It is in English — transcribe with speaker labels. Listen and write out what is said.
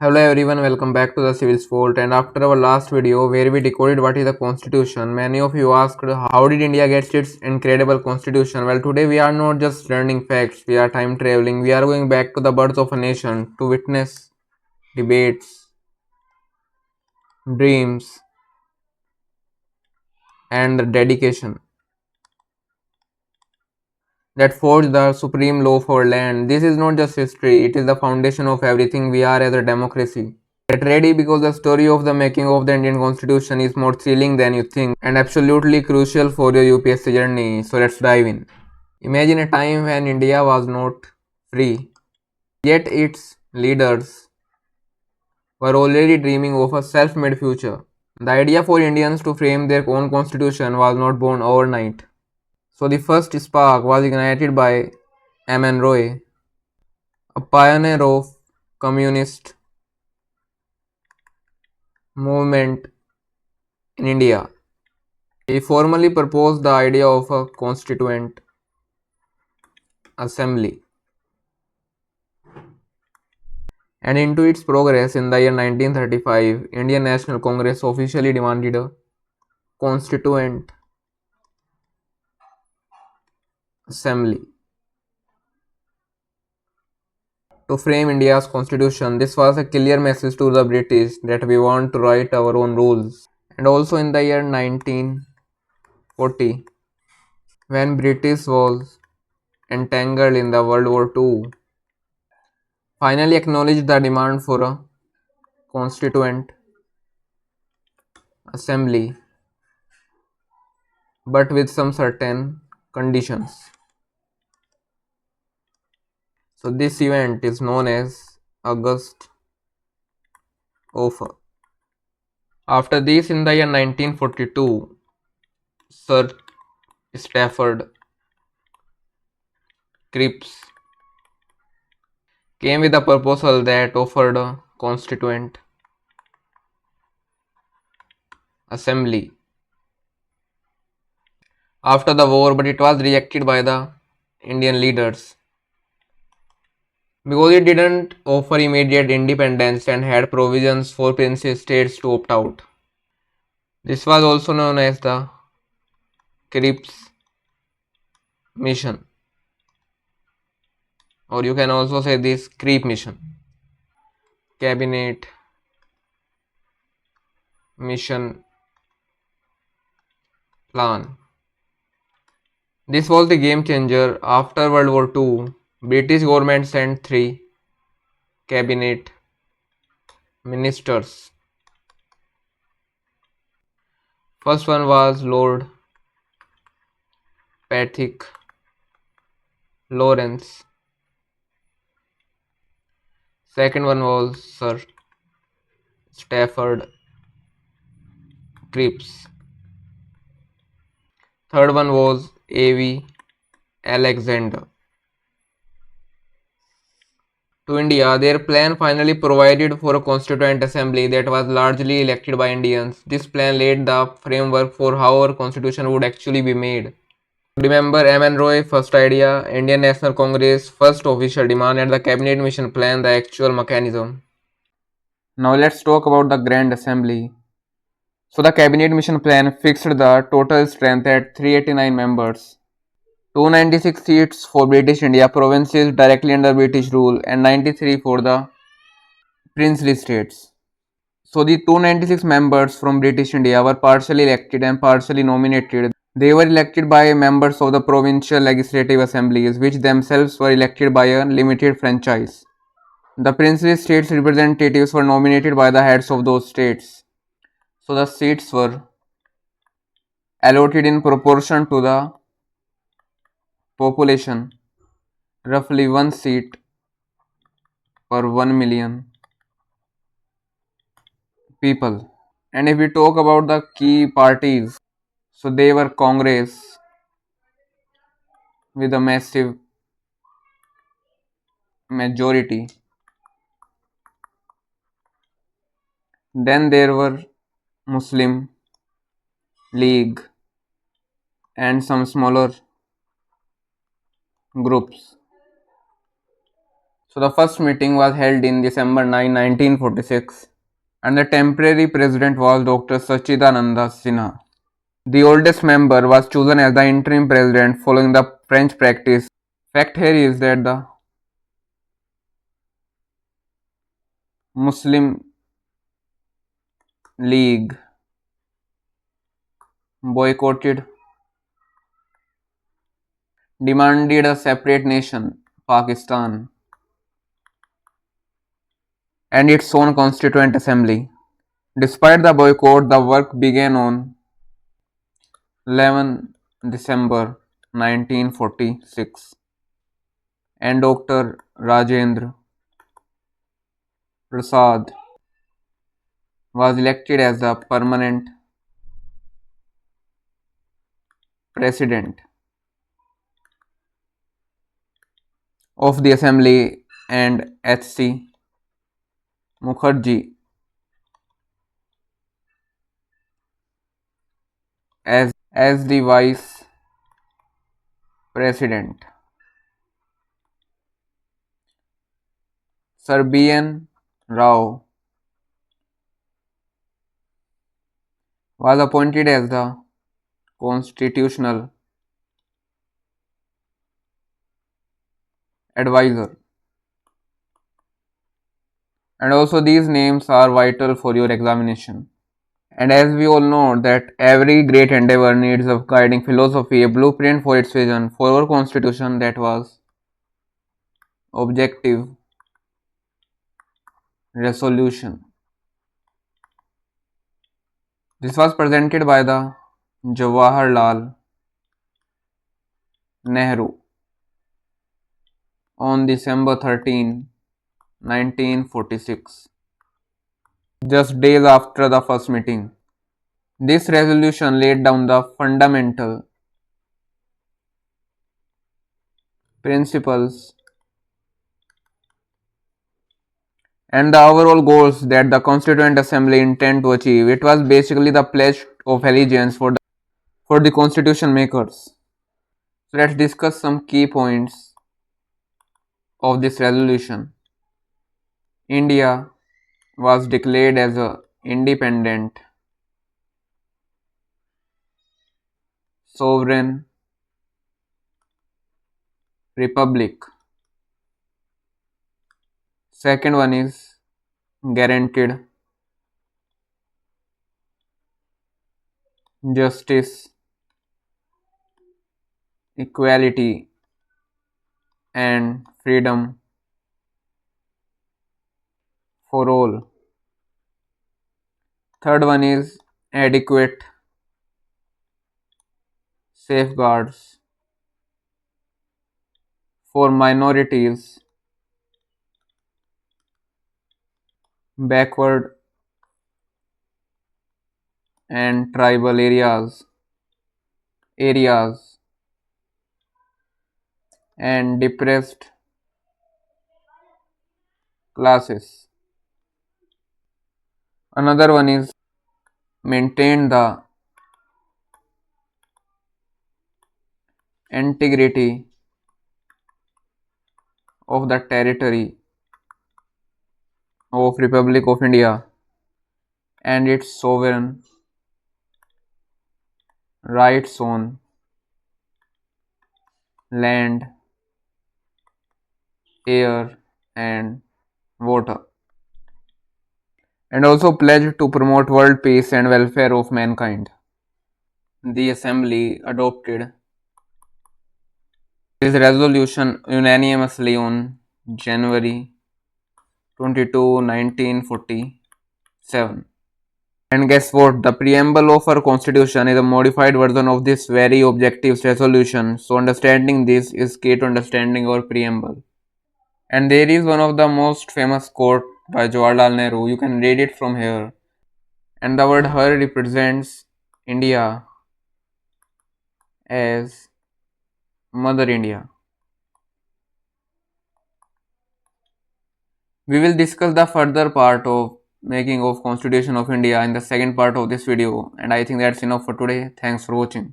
Speaker 1: Hello everyone, welcome back to the Civil Sport. And after our last video where we decoded what is the constitution, many of you asked how did India get its incredible constitution. Well, today we are not just learning facts, we are time traveling. We are going back to the birth of a nation to witness debates, dreams, and the dedication that forged the supreme law for land. This is not just history, it is the foundation of everything we are as a democracy. Get ready because the story of the making of the Indian Constitution is more thrilling than you think and absolutely crucial for your UPSC journey. So let's dive in. Imagine a time when India was not free, yet its leaders were already dreaming of a self-made future. The idea for Indians to frame their own constitution was not born overnight. So the first spark was ignited by M.N. Roy, a pioneer of communist movement in India. He formally proposed the idea of a Constituent Assembly, and into its progress in the year 1935, Indian National Congress officially demanded a Constituent Assembly to frame India's constitution. This was a clear message to the British that we want to write our own rules. And also in the year 1940, when British was entangled in the World War II, finally acknowledged the demand for a Constituent Assembly, but with some certain conditions. So this event is known as August Offer. After this, in the year 1942, Sir Stafford Cripps came with a proposal that offered a Constituent Assembly after the war, but it was rejected by the Indian leaders because it didn't offer immediate independence and had provisions for princess states to opt out. This was also known as the Cripps Mission, or you can also say this Creep Mission. Cabinet Mission Plan. This was the game changer. After World War II, British government sent 3 cabinet ministers. First one was Lord Patrick Lawrence. Second one was Sir Stafford Cripps. Third one was A.V. Alexander. To India, their plan finally provided for a constituent assembly that was largely elected by Indians. This plan laid the framework for how our constitution would actually be made. Remember M.N. Roy, first idea, Indian National Congress, first official demand, and the cabinet mission plan, the actual mechanism. Now let's talk about the Grand Assembly. So the cabinet mission plan fixed the total strength at 389 members. 296 seats for British India provinces directly under British rule and 93 for the princely states. So the 296 members from British India were partially elected and partially nominated. They were elected by members of the provincial legislative assemblies, which themselves were elected by a limited franchise. The princely states' representatives were nominated by the heads of those states. So the seats were allotted in proportion to the population, roughly 1 seat per 1 million people. And if we talk about the key parties, so they were Congress with a massive majority. Then there were Muslim League and some smaller groups. So the first meeting was held in December 9, 1946, and the temporary president was Dr. Sachidananda Sinha. The oldest member was chosen as the interim president following the French practice. Fact here is that the Muslim League boycotted, demanded a separate nation, Pakistan, and its own Constituent Assembly. Despite the boycott, the work began on 11 December 1946, and Dr. Rajendra Prasad was elected as the permanent president of the assembly, and H.C. Mukherjee as the vice president. Serbian Rao was appointed as the constitutional advisor. And also these names are vital for your examination. And as we all know that every great endeavor needs a guiding philosophy, a blueprint for its vision, for our constitution that was objective resolution. This was presented by the Jawaharlal Nehru on December 13, 1946, just days after the first meeting. This resolution laid down the fundamental principles and the overall goals that the Constituent Assembly intended to achieve. It was basically the pledge of allegiance for the constitution makers. So let's discuss some key points of this resolution. India was declared as an independent, sovereign republic. Second one is guaranteed justice, equality, and freedom for all. Third one is adequate safeguards for minorities, backward and tribal areas and depressed classes. Another one is maintain the integrity of the territory of Republic of India and its sovereign rights on land, air, and water, and also pledge to promote world peace and welfare of mankind. The Assembly adopted this resolution unanimously on January 22, 1947. And guess what? The preamble of our constitution is a modified version of this very objective resolution. So understanding this is key to understanding our preamble. And there is one of the most famous quote by Jawaharlal Nehru. You can read it from here. And the word her represents India as Mother India. We will discuss the further part of making of Constitution of India in the second part of this video, and I think that's enough for today. Thanks for watching.